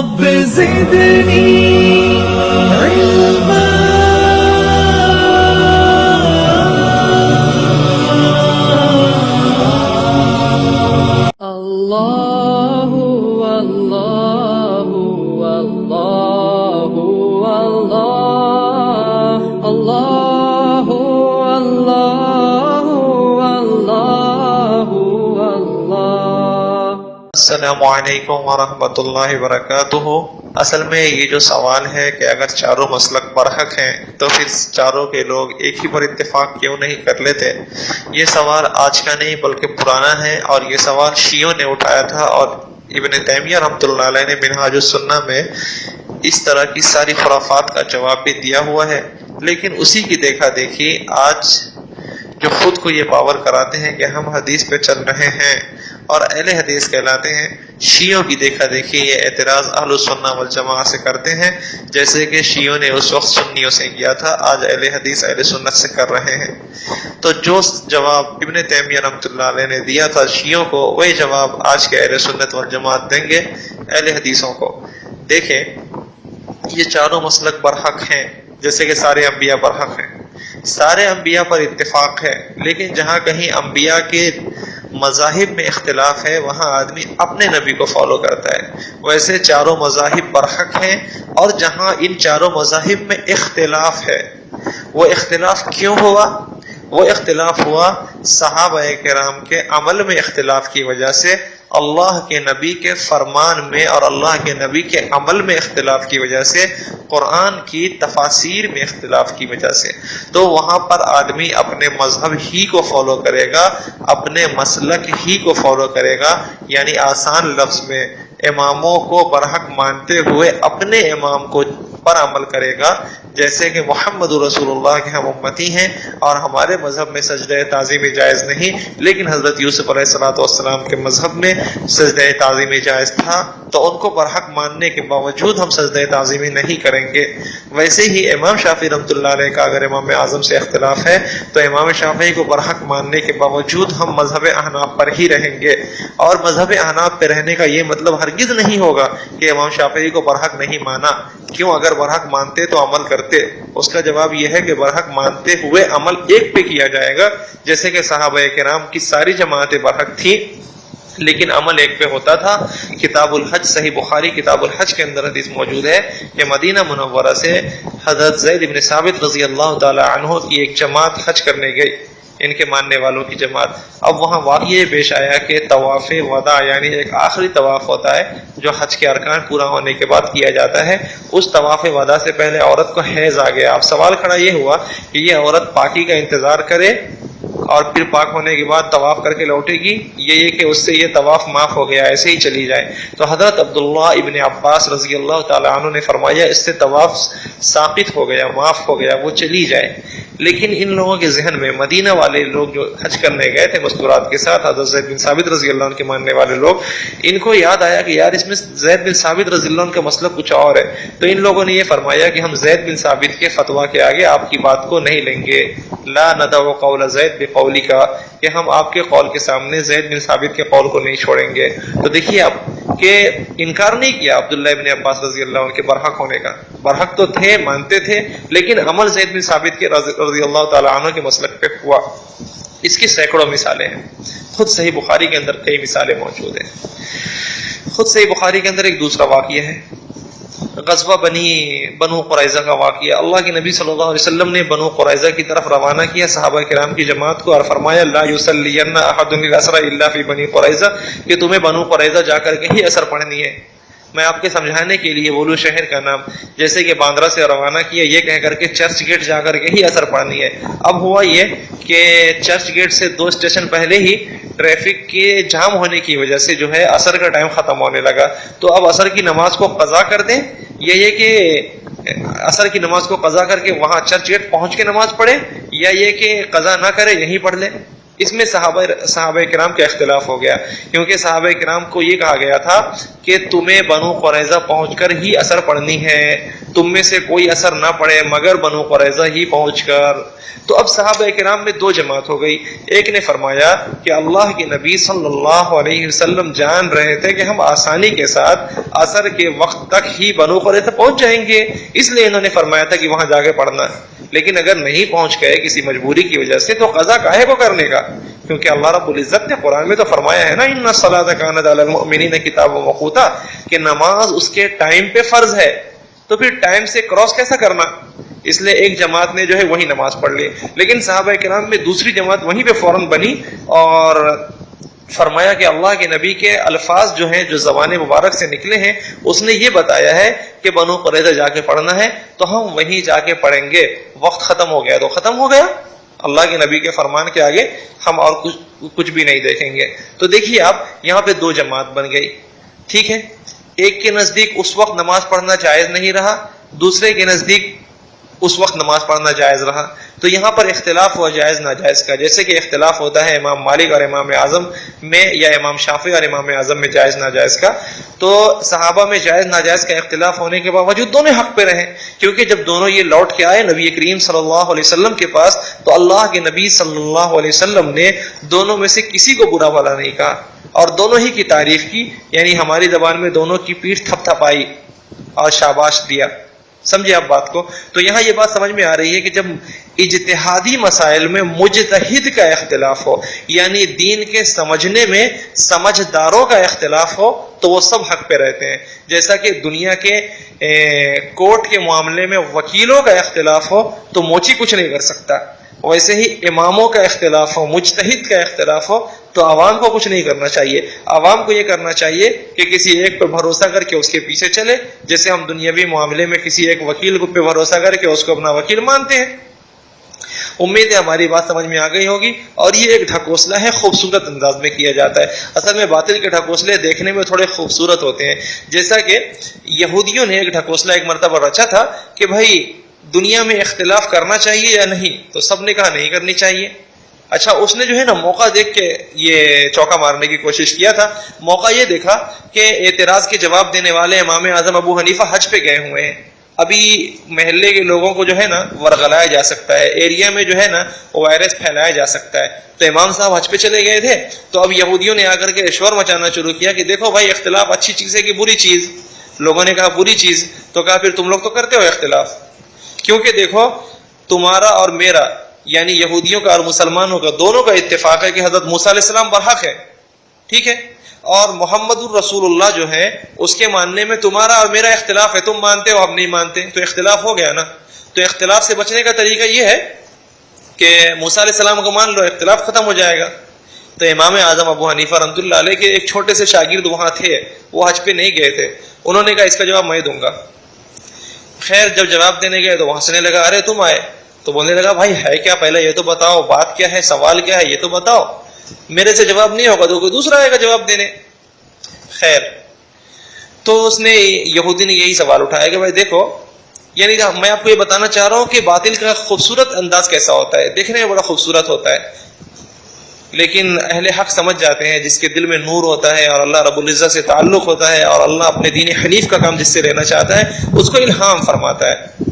رب زدني علما الله والله والله والله الله والله والله والله. السلام علیکم ورحمۃ اللہ وبرکاتہ. اصل میں یہ جو سوال ہے کہ اگر چاروں مسلک برحق ہیں تو پھر چاروں کے لوگ ایک ہی پر اتفاق کیوں نہیں کر لیتے، یہ سوال آج کا نہیں بلکہ پرانا ہے، اور یہ سوال شیعوں نے اٹھایا تھا، اور ابن تیمیہ رحمۃ اللہ علیہ نے منہاج السنہ میں اس طرح کی ساری خرافات کا جواب بھی دیا ہوا ہے. لیکن اسی کی دیکھا دیکھی آج جو خود کو یہ باور کراتے ہیں کہ ہم حدیث پہ چل رہے ہیں اور اہل حدیث کہلاتے ہیں، شیعوں کی دیکھا دیکھی یہ اعتراض اہل السنہ والجماعہ سے کرتے ہیں، جیسے کہ شیعوں نے اس وقت سنیوں سے کیا تھا، آج اہل حدیث اہل سنت سے کر رہے ہیں. تو جو جواب ابن تیمیہ رحمۃ اللہ علیہ نے دیا تھا شیعوں کو، وہی جواب آج کے اہل سنت والجماعت دیں گے اہل حدیثوں کو. دیکھیں، یہ چاروں مسلک برحق ہیں، جیسے کہ سارے انبیاء برحق ہیں، سارے انبیاء پر اتفاق ہے، لیکن جہاں کہیں انبیاء کے مذاہب میں اختلاف ہے وہاں آدمی اپنے نبی کو فالو کرتا ہے. ویسے چاروں مذاہب برحق ہیں، اور جہاں ان چاروں مذاہب میں اختلاف ہے، وہ اختلاف کیوں ہوا؟ وہ اختلاف ہوا صحابہ کرام کے عمل میں اختلاف کی وجہ سے، اللہ کے نبی کے فرمان میں اور اللہ کے نبی کے عمل میں اختلاف کی وجہ سے، قرآن کی تفاسیر میں اختلاف کی وجہ سے. تو وہاں پر آدمی اپنے مذہب ہی کو فالو کرے گا، اپنے مسلک ہی کو فالو کرے گا، یعنی آسان لفظ میں اماموں کو برحق مانتے ہوئے اپنے امام کو پر عمل کرے گا. جیسے کہ محمد رسول اللہ کے ہم امتی ہیں اور ہمارے مذہب میں سجدہ تعظیمی جائز نہیں، لیکن حضرت یوسف علیہ السلام کے مذہب میں سجدہ تعظیمی جائز تھا، تو ان کو برحق ماننے کے باوجود ہم سجدہ تعظیمی نہیں کریں گے. ویسے ہی امام شافعی رحمۃ اللہ علیہ کا اگر امام اعظم سے اختلاف ہے تو امام شافعی کو برحق ماننے کے باوجود ہم مذہب احناف پر ہی رہیں گے. اور مذہب احناف پہ رہنے کا یہ مطلب ہرگز نہیں ہوگا کہ امام شافعی کو برحق نہیں مانا. کیوں؟ اگر برحق مانتے تو عمل کرتے. اس کا جواب یہ ہے کہ برحق مانتے ہوئے عمل ایک پہ کیا جائے گا، جیسے کہ صحابہ کرام کی ساری جماعتیں برحق تھی لیکن عمل ایک پہ ہوتا تھا. کتاب الحج، صحیح بخاری کتاب الحج کے اندر حدیث موجود ہے کہ مدینہ منورہ سے حضرت زید بن ثابت رضی اللہ تعالی عنہ کی ایک جماعت حج کرنے گئی، ان کے ماننے والوں کی جماعت. اب وہاں واقعہ پیش آیا کہ طواف وداع، یعنی ایک آخری طواف ہوتا ہے جو حج کے ارکان پورا ہونے کے بعد کیا جاتا ہے. اس طواف وداع سے پہلے عورت کو حیض آ گیا. اب سوال کھڑا یہ ہوا کہ یہ عورت پاکی کا انتظار کرے اور پھر پاک ہونے کے بعد طواف کر کے لوٹے گی، یہ کہ اس سے یہ طواف معاف ہو گیا ایسے ہی چلی جائے؟ تو حضرت عبداللہ ابن عباس رضی اللہ تعالی عنہ نے فرمایا اس سے طواف ساقط ہو گیا، معاف ہو گیا، وہ چلی جائے. لیکن ان لوگوں کے ذہن میں، مدینہ والے لوگ جو حج کرنے گئے تھے مستورات کے ساتھ، حضرت زید بن ثابت رضی اللہ عنہ کے ماننے والے لوگ، ان کو یاد آیا کہ یار اس میں زید بن ثابت رضی اللہ عنہ کا مسلک کچھ اور ہے. تو ان لوگوں نے یہ فرمایا کہ ہم زید بن ثابت کے فتویٰ کے آگے آپ کی بات کو نہیں لیں گے. لا ندع قول زید بقولک، کہ ہم آپ کے قول کے سامنے زید بن ثابت کے قول کو نہیں چھوڑیں گے. تو دیکھیے اب کہ انکار نہیں کیا عبداللہ ابن عباس رضی اللہ عنہ کے برحق ہونے کا. برحق تو تھے، مانتے تھے، لیکن عمل زید بن ثابت کے رضی اللہ تعالی عنہ کے مسلک پہ ہوا. اس کی سینکڑوں مثالیں ہیں. خود صحیح بخاری کے اندر کئی مثالیں موجود ہیں. خود صحیح بخاری کے اندر ایک دوسرا واقعہ ہے، غزوہ بنو قریظہ کا واقعہ. اللہ کے نبی صلی اللہ علیہ وسلم نے بنو قریظہ کی طرف روانہ کیا صحابہ کرام کی جماعت کو، اور فرمایا لا یصلین احد العصر الا فی بنی قریظہ، کہ تمہیں بنو قریظہ جا کر کے ہی عصر پڑھنی ہے. میں آپ کے سمجھانے کے لیے بولوں شہر کا نام، جیسے کہ باندرا سے روانہ کیا یہ کہہ کر کے چرچ گیٹ جا کر کے ہی عصر پڑھنی ہے. اب ہوا یہ کہ چرچ گیٹ سے 2 اسٹیشن پہلے ہی ٹریفک کے جام ہونے کی وجہ سے جو ہے عصر کا ٹائم ختم ہونے لگا. تو اب عصر کی نماز کو قضا کر دیں، یہ کہ عصر کی نماز کو قضا کر کے وہاں چرچ گیٹ پہنچ کے نماز پڑھے، یا یہ کہ قضا نہ کرے یہیں پڑھ لے. اس میں صحابہ کرام کا اختلاف ہو گیا، کیونکہ صحابہ کرام کو یہ کہا گیا تھا کہ تمہیں بنو قریظہ پہنچ کر ہی اثر پڑنی ہے، تم میں سے کوئی اثر نہ پڑے مگر بنو قریظہ ہی پہنچ کر۔ تو اب صحابہ کرام میں دو جماعت ہو گئی، ایک نے فرمایا کہ اللہ کے نبی صلی اللہ علیہ وسلم جان رہے تھے کہ ہم آسانی کے ساتھ اثر کے وقت تک ہی بنو قریظہ پہنچ جائیں گے، اس لیے انہوں نے فرمایا تھا کہ وہاں جا کے پڑھنا، لیکن اگر نہیں پہنچ گئے کسی مجبوری کی وجہ سے تو قضا کاہے کو کرنے کا، کیونکہ اللہ رب العزت نے قرآن میں تو فرمایا ہے نا ان الصلاۃ کانت علی المؤمنین کتابا موقوتا، کہ نماز اس کے ٹائم پہ فرض ہے، تو پھر ٹائم سے کراس کیسا کرنا؟ اس لیے ایک جماعت نے جو ہے وہی نماز پڑھ لی، لیکن صحابہ کرام میں دوسری جماعت وہیں پہ فوراً بنی اور فرمایا کہ اللہ کے نبی کے الفاظ جو ہیں جو زبان مبارک سے نکلے ہیں اس نے یہ بتایا ہے کہ بنو قریظہ جا کے پڑھنا ہے، تو ہم وہیں جا کے پڑھیں گے، وقت ختم ہو گیا تو ختم ہو گیا، اللہ کے نبی کے فرمان کے آگے ہم اور کچھ بھی نہیں دیکھیں گے۔ تو دیکھیے آپ یہاں پہ دو جماعت بن گئی، ٹھیک ہے، ایک کے نزدیک اس وقت نماز پڑھنا جائز نہیں رہا، دوسرے کے نزدیک اس وقت نماز پڑھنا جائز رہا۔ تو یہاں پر اختلاف ہوا جائز ناجائز کا، جیسے کہ اختلاف ہوتا ہے امام مالک اور امام اعظم میں یا امام شافعی اور امام اعظم میں جائز ناجائز کا، تو صحابہ میں جائز ناجائز کا اختلاف ہونے کے باوجود دونوں حق پہ رہے، کیونکہ جب دونوں یہ لوٹ کے آئے نبی کریم صلی اللہ علیہ وسلم کے پاس تو اللہ کے نبی صلی اللہ علیہ وسلم نے دونوں میں سے کسی کو برا بھلا نہیں کہا اور دونوں ہی کی تعریف کی، یعنی ہماری زبان میں دونوں کی پیٹھ تھپ تھپائی اور شاباش دیا۔ سمجھے آپ بات کو؟ تو یہاں یہ بات سمجھ میں آ رہی ہے کہ جب اجتہادی مسائل میں مجتہد کا اختلاف ہو، یعنی دین کے سمجھنے میں سمجھداروں کا اختلاف ہو، تو وہ سب حق پہ رہتے ہیں۔ جیسا کہ دنیا کے کورٹ کے معاملے میں وکیلوں کا اختلاف ہو تو موچی کچھ نہیں کر سکتا، ویسے ہی اماموں کا اختلاف ہو، مجتہد کا اختلاف ہو تو عوام کو کچھ نہیں کرنا چاہیے۔ عوام کو یہ کرنا چاہیے کہ کسی ایک پر بھروسہ کر کے اس کے پیچھے چلے، جیسے ہم دنیاوی معاملے میں کسی ایک وکیل پہ بھروسہ کر کے اس کو اپنا وکیل مانتے ہیں۔ امید ہے ہماری بات سمجھ میں آ گئی ہوگی، اور یہ ایک ڈھکوسلا ہے، خوبصورت انداز میں کیا جاتا ہے۔ اصل میں باطل کے ڈھکوسلے دیکھنے میں تھوڑے خوبصورت ہوتے ہیں، جیسا کہ یہودیوں نے ایک ڈھکوسلا ایک مرتبہ رچا تھا کہ بھائی دنیا میں اختلاف کرنا چاہیے یا نہیں، تو سب نے کہا نہیں کرنی چاہیے۔ اچھا اس نے جو ہے نا موقع دیکھ کے یہ چوکا مارنے کی کوشش کیا تھا، موقع یہ دیکھا کہ اعتراض کے جواب دینے والے امام اعظم ابو حنیفہ حج پہ گئے ہوئے ہیں، ابھی محلے کے لوگوں کو جو ہے نا ورغلایا جا سکتا ہے، ایریا میں جو ہے نا وائرس پھیلایا جا سکتا ہے، تو امام صاحب حج پہ چلے گئے تھے، تو اب یہودیوں نے آ کر کے شور مچانا شروع کیا کہ دیکھو بھائی اختلاف اچھی چیز ہے کہ بری چیز؟ لوگوں نے کہا بری چیز، تو کہا پھر تم لوگ تو کرتے ہو اختلاف، کیونکہ دیکھو تمہارا اور میرا یعنی یہودیوں کا اور مسلمانوں کا دونوں کا اتفاق ہے کہ حضرت موسیٰ علیہ السلام برحق ہے، ٹھیک ہے، اور محمد الرسول اللہ جو ہے اس کے ماننے میں تمہارا اور میرا اختلاف ہے، تم مانتے ہو ہم نہیں مانتے، تو اختلاف ہو گیا نا۔ تو اختلاف سے بچنے کا طریقہ یہ ہے کہ موسیٰ علیہ السلام کو مان لو، اختلاف ختم ہو جائے گا۔ تو امام اعظم ابو حنیفہ رحمۃ اللہ علیہ کے ایک چھوٹے سے شاگرد وہاں تھے، وہ حج پہ نہیں گئے تھے، انہوں نے کہا اس کا جواب میں دوں گا۔ خیر جب جواب دینے گئے تو وہاں سے لگا ارے تم آئے، تو بولنے لگا بھائی ہے کیا، پہلے یہ تو بتاؤ بات کیا ہے، سوال کیا ہے یہ تو بتاؤ، میرے سے جواب نہیں ہوگا تو کوئی دوسرا آئے گا جواب دینے۔ خیر تو اس نے یہودی نے یہی سوال اٹھایا کہ بھائی دیکھو، یعنی میں آپ کو یہ بتانا چاہ رہا ہوں کہ باطل کا خوبصورت انداز کیسا ہوتا ہے، دیکھنے میں بڑا خوبصورت ہوتا ہے، لیکن اہل حق سمجھ جاتے ہیں جس کے دل میں نور ہوتا ہے اور اللہ رب العزت سے تعلق ہوتا ہے اور اللہ اپنے دین حنیف کا کام جس سے لینا چاہتا ہے اس کو الہام فرماتا ہے۔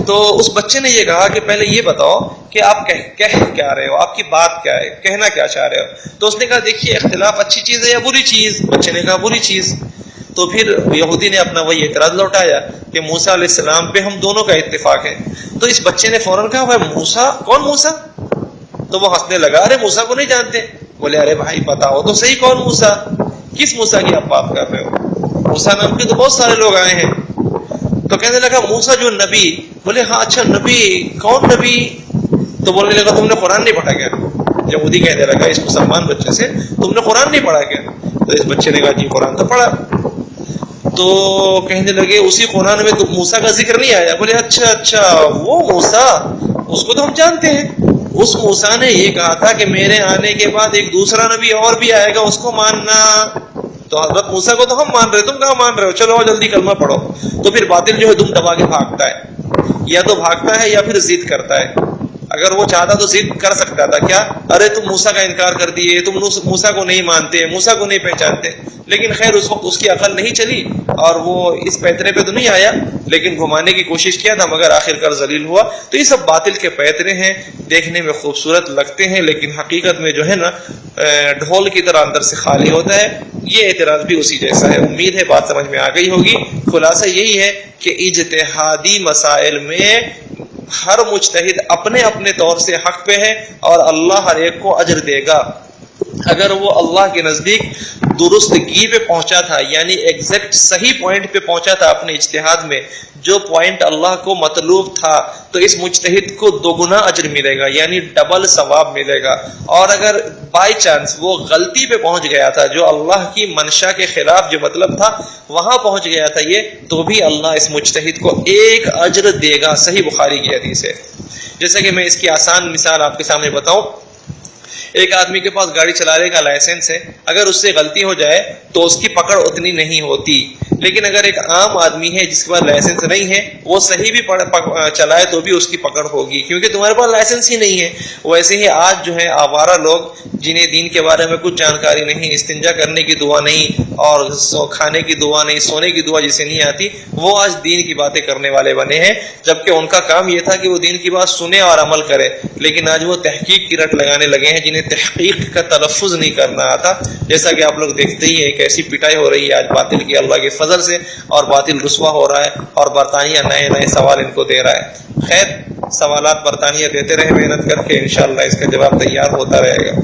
تو اس بچے نے یہ کہا کہ پہلے یہ بتاؤ کہ آپ کہہ کیا رہے ہو، آپ کی بات کیا ہے، کہنا کیا چاہ رہے ہو؟ تو اس نے کہا دیکھیے اختلاف اچھی چیز ہے یا بری چیز؟ بچے نے کہا بری چیز۔ تو پھر یہودی نے اپنا وہی اعتراض لوٹایا کہ موسیٰ علیہ السلام پہ ہم دونوں کا اتفاق ہے۔ تو اس بچے نے فوراً کہا بھائی موسیٰ کون موسیٰ؟ تو وہ ہنسنے لگا ارے موسیٰ کو نہیں جانتے؟ بولے ارے بھائی بتاؤ تو صحیح کون موسیٰ، کس موسیٰ کی آپ بات کر رہے ہو؟ موسیٰ نام کے تو بہت سارے لوگ آئے ہیں۔ تو کہنے لگا موسیٰ جو نبی، بولے ہاں اچھا نبی، کون نبی؟ تو بولنے لگا تم نے قرآن نہیں پڑھا کیا؟ یہودی کہنے لگا اس مسلمان بچے سے تم نے قرآن نہیں پڑھا کیا؟ تو اس بچے نے کہا جی قرآن تو پڑھا۔ تو کہنے لگے اسی قرآن میں تو موسیٰ کا ذکر نہیں آیا؟ بولے اچھا وہ موسیٰ، اس کو تو ہم جانتے ہیں، اس موسیٰ نے یہ کہا تھا کہ میرے آنے کے بعد ایک دوسرا نبی اور بھی آئے گا اس کو ماننا۔ تو حضرت موسیٰ کو تو ہم مان رہے، تم کہاں مان رہے ہو؟ چلو جلدی کلمہ پڑھو۔ تو پھر باطل جو ہے دم دبا کے بھاگتا ہے، یا تو بھاگتا ہے یا پھر ضد کرتا ہے۔ اگر وہ چاہتا تو ضد کر سکتا تھا، کیا ارے تم موسیٰ کا انکار کر دیے، تم موسیٰ کو نہیں مانتے، موسیٰ کو نہیں پہچانتے. لیکن خیر اس وقت اس کی عقل نہیں چلی اور وہ اس پیترے پہ تو نہیں آیا، لیکن گھمانے کی کوشش کیا تھا مگر آخرکار ذلیل ہوا. تو یہ سب باطل کے پیترے ہیں، دیکھنے میں خوبصورت لگتے ہیں لیکن حقیقت میں جو ہے نا ڈھول کی طرح اندر سے خالی ہوتا ہے. یہ اعتراض بھی اسی جیسا ہے. امید ہے بات سمجھ میں آ گئی ہوگی. خلاصہ یہی ہے کہ اجتہادی مسائل میں ہر مجتہد اپنے اپنے طور سے حق پہ ہے اور اللہ ہر ایک کو اجر دے گا. اگر وہ اللہ کے نزدیک درستگی پہ پہنچا تھا، یعنی ایگزیکٹ صحیح پوائنٹ پہ پہنچا تھا اپنے اجتہاد میں، جو پوائنٹ اللہ کو مطلوب تھا، تو اس مجتہد کو دوگنا اجر ملے گا، یعنی ڈبل ثواب ملے گا. اور اگر بائی چانس وہ غلطی پہ پہنچ گیا تھا، جو اللہ کی منشا کے خلاف جو مطلب تھا وہاں پہنچ گیا تھا یہ، تو بھی اللہ اس مجتہد کو ایک اجر دے گا. صحیح بخاری کی حدیث ہے. جیسا کہ میں اس کی آسان مثال آپ کے سامنے بتاؤں، ایک آدمی کے پاس گاڑی چلانے کا لائسنس ہے، اگر اس سے غلطی ہو جائے تو اس کی پکڑ اتنی نہیں ہوتی. لیکن اگر ایک عام آدمی ہے جس کے پاس لائسنس نہیں ہے، وہ صحیح بھی چلائے تو بھی اس کی پکڑ ہوگی، کیونکہ تمہارے پاس لائسنس ہی نہیں ہے. ویسے ہی آج جو ہے آوارہ لوگ جنہیں دین کے بارے میں کچھ جانکاری نہیں، استنجا کرنے کی دعا نہیں اور کھانے کی دعا نہیں، سونے کی دعا جسے نہیں آتی، وہ آج دین کی باتیں کرنے والے بنے ہیں، جبکہ ان کا کام یہ تھا کہ وہ دین کی بات سنے اور عمل کرے. لیکن آج وہ تحقیق کی رٹ لگانے لگے ہیں جنہیں تحقیق کا تلفظ نہیں کرنا آتا. جیسا کہ آپ لوگ دیکھتے ہی ہیں کیسی پٹائی ہو رہی ہے آج باطل کی اللہ کے فضل سے، اور باطل رسوا ہو رہا ہے اور برطانیہ نئے نئے سوال ان کو دے رہا ہے. خیر سوالات برطانیہ دیتے رہے محنت کر کے، انشاءاللہ اس کا جواب تیار ہوتا رہے گا.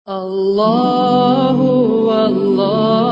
اللہ اللہ